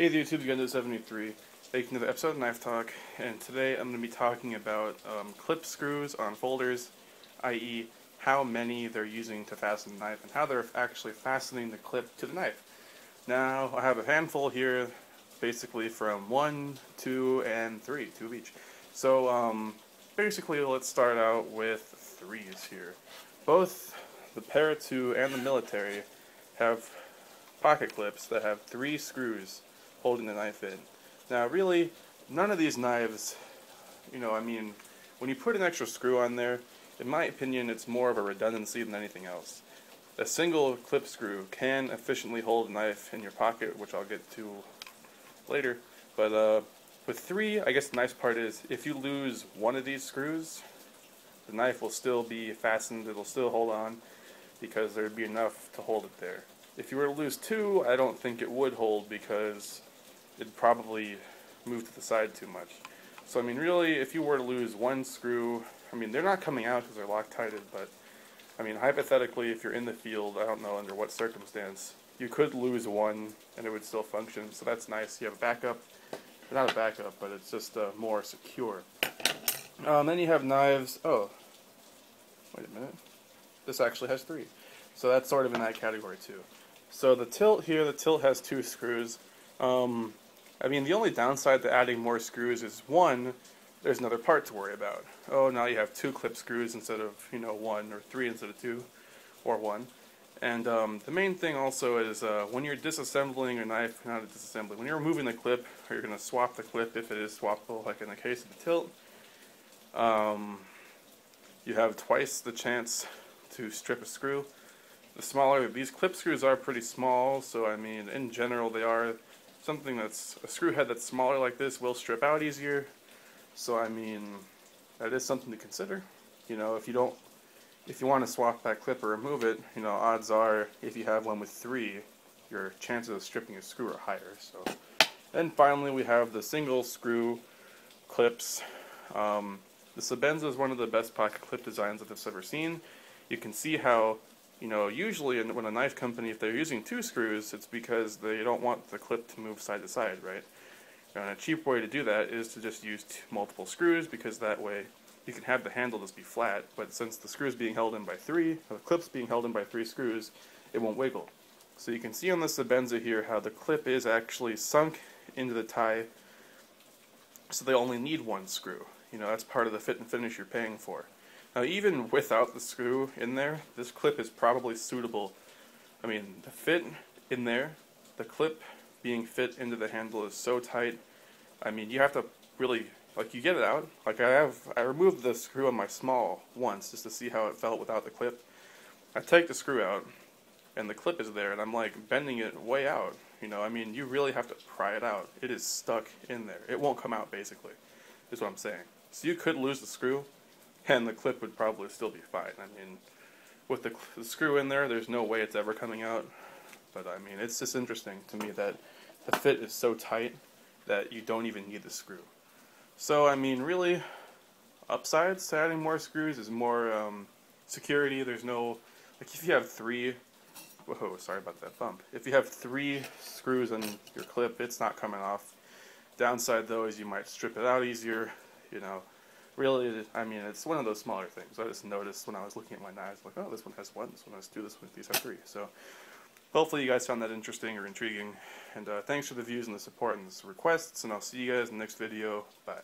Hey the YouTube, Gundo 73. Taking another episode of Knife Talk, and today I'm going to be talking about clip screws on folders, i.e. how many they're using to fasten the knife and how they're actually fastening the clip to the knife. Now I have a handful here, basically from 1, 2, and 3, 2 of each. So basically let's start out with 3s here. Both the Para 2 and the military have pocket clips that have 3 screws holding the knife in. Now really, none of these knives, when you put an extra screw on there, in my opinion it's more of a redundancy than anything else. A single clip screw can efficiently hold a knife in your pocket, which I'll get to later, but with 3, I guess the nice part is if you lose one of these screws, the knife will still be fastened, it'll still hold on, because there'd be enough to hold it there. If you were to lose 2, I don't think it would hold because it'd probably move to the side too much. So really, if you were to lose 1 screw, they're not coming out because they're Loctited, but hypothetically, if you're in the field, I don't know under what circumstance, you could lose 1 and it would still function, so that's nice. You have a backup, not a backup, but it's just more secure. Then you have knives, oh, wait a minute, this actually has 3. So that's sort of in that category too. So the tilt here, the tilt has 2 screws. The only downside to adding more screws is 1, there's another part to worry about. Oh, now you have 2 clip screws instead of, 1, or 3 instead of 2, or 1. And the main thing also is when you're disassembling your knife, not disassembling, when you're removing the clip, or you're going to swap the clip if it is swappable, like in the case of the tilt, you have twice the chance to strip a screw. These clip screws are pretty small, so in general they are something that's, a screw head that's smaller like this will strip out easier. So that is something to consider. If you want to swap that clip or remove it, odds are if you have one with 3, your chances of stripping a screw are higher. So, and finally we have the single screw clips. The Sebenza is one of the best pocket clip designs that I've ever seen. You can see how, usually when a knife company, if they're using 2 screws, it's because they don't want the clip to move side to side, right? And a cheap way to do that is to just use multiple screws, because that way you can have the handle just be flat, but since the screw's being held in by 3, or the clip's being held in by 3 screws, it won't wiggle. So you can see on the Sebenza here how the clip is actually sunk into the tie, so they only need 1 screw. That's part of the fit and finish you're paying for. Now even without the screw in there, this clip is probably suitable. The fit in there, the clip being fit into the handle is so tight. You have to really, you get it out. I removed the screw on my small once just to see how it felt without the clip. I take the screw out, and the clip is there, and I'm bending it way out. You really have to pry it out. It is stuck in there. It won't come out, basically, is what I'm saying. So you could lose the screw, and the clip would probably still be fine. With the screw in there, there's no way it's ever coming out. But it's just interesting to me that the fit is so tight that you don't even need the screw. So really, upsides to adding more screws is more security. There's no, if you have 3, whoa, sorry about that bump. If you have 3 screws on your clip, it's not coming off. Downside though is you might strip it out easier. Really, it's one of those smaller things. I just noticed when I was looking at my knives, oh, this one has 1, this one has 2, these have 3. So hopefully you guys found that interesting or intriguing. And thanks for the views and the support and the requests, and I'll see you guys in the next video. Bye.